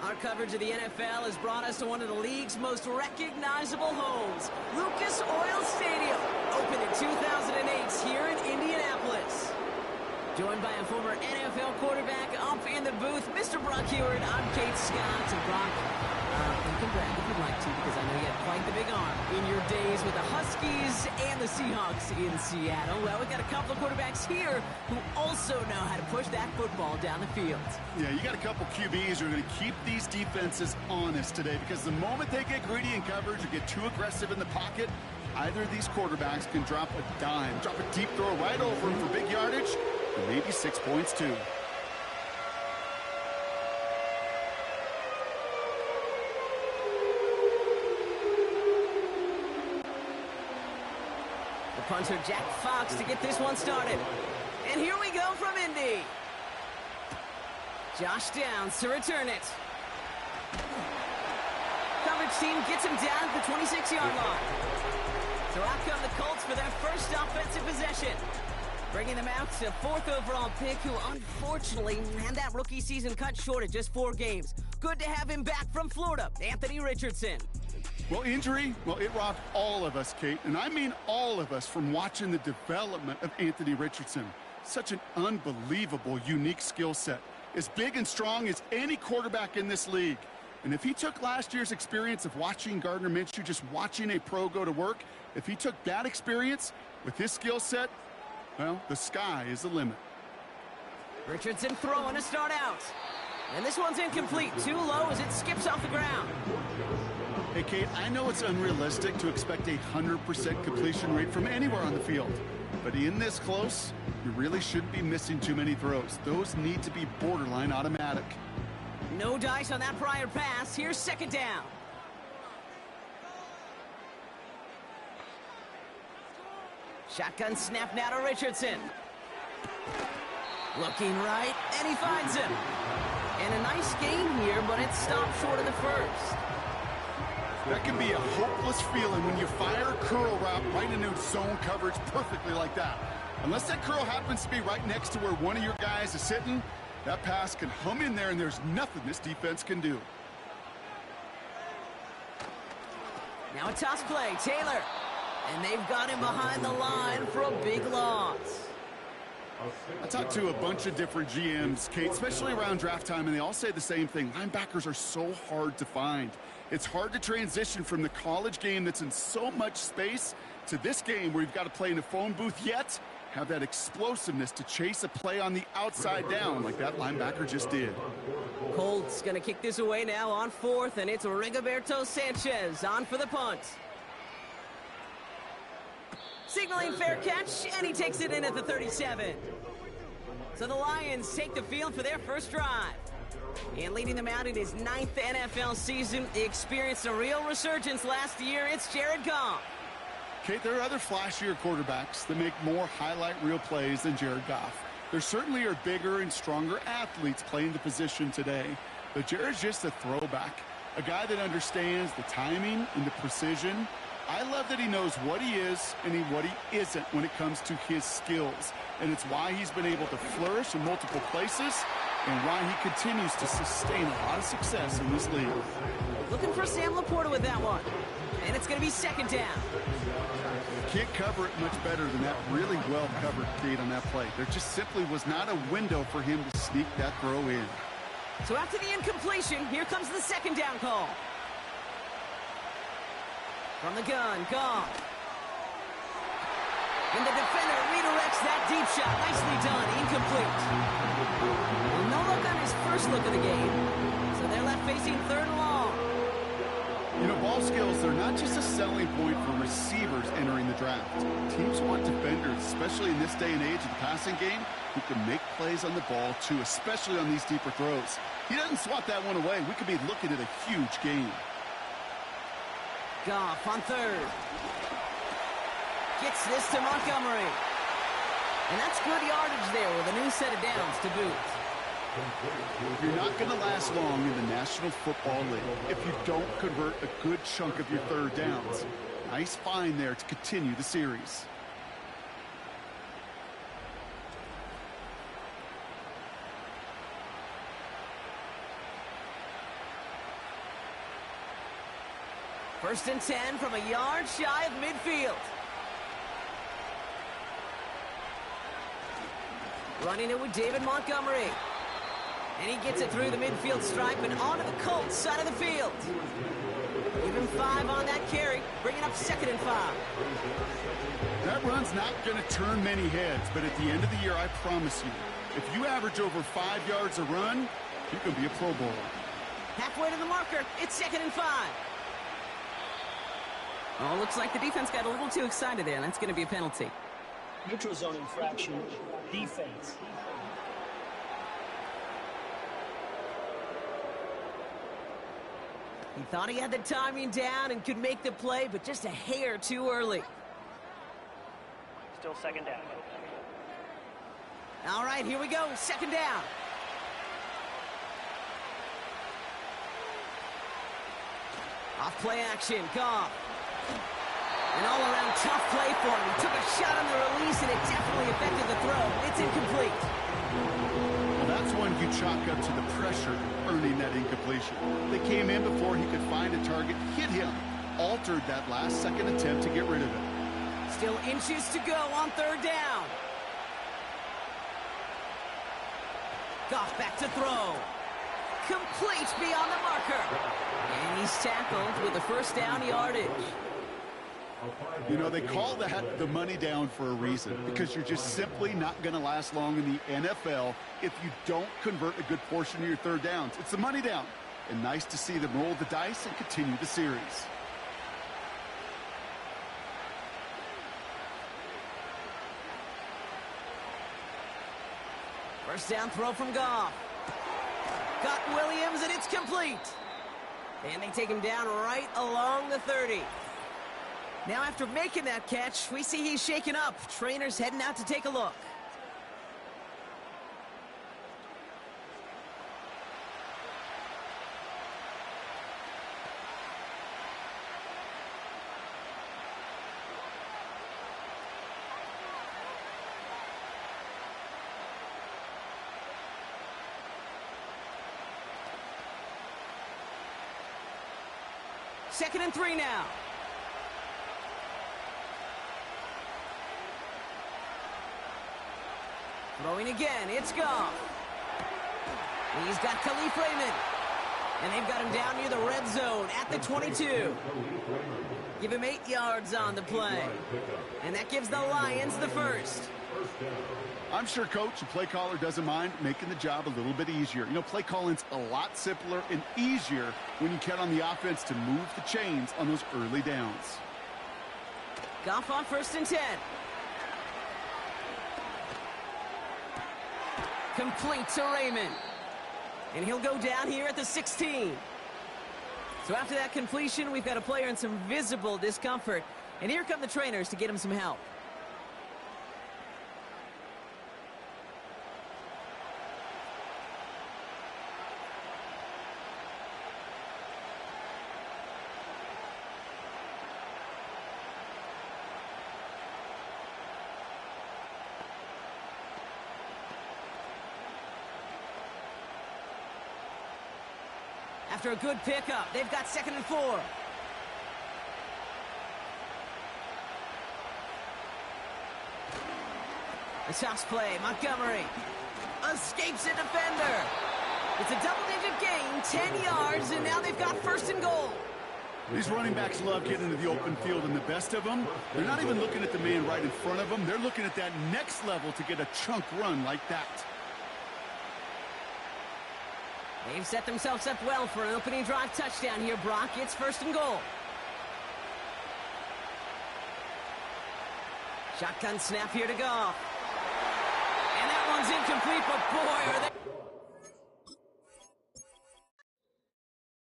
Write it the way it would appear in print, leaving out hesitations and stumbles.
Our coverage of the NFL has brought us to one of the league's most recognizable homes, Lucas Oil Stadium, opened in 2008 here in Indianapolis. Joined by a former NFL quarterback up in the booth, Mr. Brock Huard. I'm Kate Scott. And Brock, you can brag if you'd like to, because I know you had quite the big arm in your days with the Huskies and the Seahawks in Seattle. Well, we've got a couple of quarterbacks here who also know how to push that football down the field. Yeah, you got a couple QBs who are going to keep these defenses honest today, because the moment they get greedy in coverage or get too aggressive in the pocket, either of these quarterbacks can drop a dime, drop a deep throw right over him for big yardage, and maybe 6 points too. The punter, Jack Fox, to get this one started. And here we go from Indy. Josh Downs to return it. Coverage team gets him down at the 26-yard line. So out come the Colts for their first offensive possession. Bringing them out to 4th overall pick, who unfortunately had that rookie season cut short at just 4 games. Good to have him back from Florida, Anthony Richardson. Well, injury, it rocked all of us, Kate, and I mean all of us, from watching the development of Anthony Richardson. Such an unbelievable, unique skill set. As big and strong as any quarterback in this league. And if he took last year's experience of watching Gardner Minshew, just watching a pro go to work, if he took that experience with his skill set, well, the sky is the limit. Richardson throwing to start out. And this one's incomplete. Too low as it skips off the ground. Hey, Kate, I know it's unrealistic to expect a 100% completion rate from anywhere on the field. But in this close, you really shouldn't be missing too many throws. Those need to be borderline automatic. No dice on that prior pass. Here's 2nd down. Shotgun snap now to Richardson. Looking right, and he finds him. And a nice gain here, but it stopped short of the first. That can be a hopeless feeling when you fire a curl route right into zone coverage perfectly like that. Unless that curl happens to be right next to where one of your guys is sitting, that pass can hum in there, and there's nothing this defense can do. Now a toss play, Taylor. And they've got him behind the line for a big loss. I talked to a bunch of different GMs, Kate, especially around draft time, and they all say the same thing. Linebackers are so hard to find. It's hard to transition from the college game that's in so much space to this game where you've got to play in a phone booth, yet have that explosiveness to chase a play on the outside down like that linebacker just did. Colts going to kick this away now on 4th, and it's Rigoberto Sanchez on for the punt. Signaling fair catch, and he takes it in at the 37. So the Lions take the field for their first drive. And leading them out in his 9th NFL season, he experienced a real resurgence last year. It's Jared Goff. Kate, there are other flashier quarterbacks that make more highlight reel plays than Jared Goff. There certainly are bigger and stronger athletes playing the position today. But Jared's just a throwback, a guy that understands the timing and the precision. I love that he knows what he is and what he isn't when it comes to his skills. And it's why he's been able to flourish in multiple places and why he continues to sustain a lot of success in this league. Looking for Sam Laporta with that one. And it's going to be 2nd down. Can't cover it much better than that really well-covered Kate on that play. There just simply was not a window for him to sneak that throw in. So after the incompletion, here comes the 2nd down call. From the gun, Goff. And the defender redirects that deep shot. Nicely done. Incomplete. Well, no look on his first look of the game. So they're left facing 3rd and long. You know, ball skills, they're not just a selling point for receivers entering the draft. Teams want defenders, especially in this day and age of the passing game, who can make plays on the ball, too, especially on these deeper throws. He doesn't swat that one away. We could be looking at a huge game. Goff on 3rd. Gets this to Montgomery. And that's good yardage there with a new set of downs to boot. You're not going to last long in the National Football League if you don't convert a good chunk of your 3rd downs. Nice find there to continue the series. First and 10 from a yard shy of midfield. Running it with David Montgomery. And he gets it through the midfield stripe and onto the Colts side of the field. Even 5 on that carry, bringing up 2nd and 5. That run's not going to turn many heads, but at the end of the year, I promise you, if you average over 5 yards a run, you can be a Pro Bowler. Halfway to the marker, it's 2nd and 5. Oh, looks like the defense got a little too excited there. That's going to be a penalty. Neutral zone infraction, defense. He thought he had the timing down and could make the play, but just a hair too early. Still 2nd down. All right, here we go. 2nd down. Off play action, Goff. An all-around tough play for him. He took a shot on the release, and it definitely affected the throw. It's incomplete. Well, that's one you chalk up to the pressure earning that incompletion. They came in before he could find a target, hit him, altered that last-second attempt to get rid of it. Still inches to go on 3rd down. Goff back to throw. Complete beyond the marker. And he's tackled with the 1st down yardage. You know, they call that the money down for a reason, because you're just simply not going to last long in the NFL if you don't convert a good portion of your 3rd downs. It's the money down. And nice to see them roll the dice and continue the series. First down throw from Goff. Got Williams, and it's complete. And they take him down right along the 30. Now, after making that catch, we see he's shaken up. Trainer's heading out to take a look. Second and 3 now. Throwing again, it's Goff. He's got Khalif Raymond. And they've got him down near the red zone at the 22. Give him 8 yards on the play. And that gives the Lions the 1st. I'm sure coach and play caller doesn't mind making the job a little bit easier. You know, play calling's a lot simpler and easier when you count on the offense to move the chains on those early downs. Goff on 1st and 10. Complete to Raymond. And he'll go down here at the 16. So after that completion, we've got a player in some visible discomfort. And here come the trainers to get him some help. After a good pickup, they've got 2nd and 4. The toss play, Montgomery escapes a defender. It's a double-digit gain, 10 yards, and now they've got 1st and goal. These running backs love getting into the open field, and the best of them, they're not even looking at the man right in front of them. They're looking at that next level to get a chunk run like that. They've set themselves up well for an opening drive touchdown here, Brock. It's 1st and goal. Shotgun snap here to Goff. And that one's incomplete, but boy, are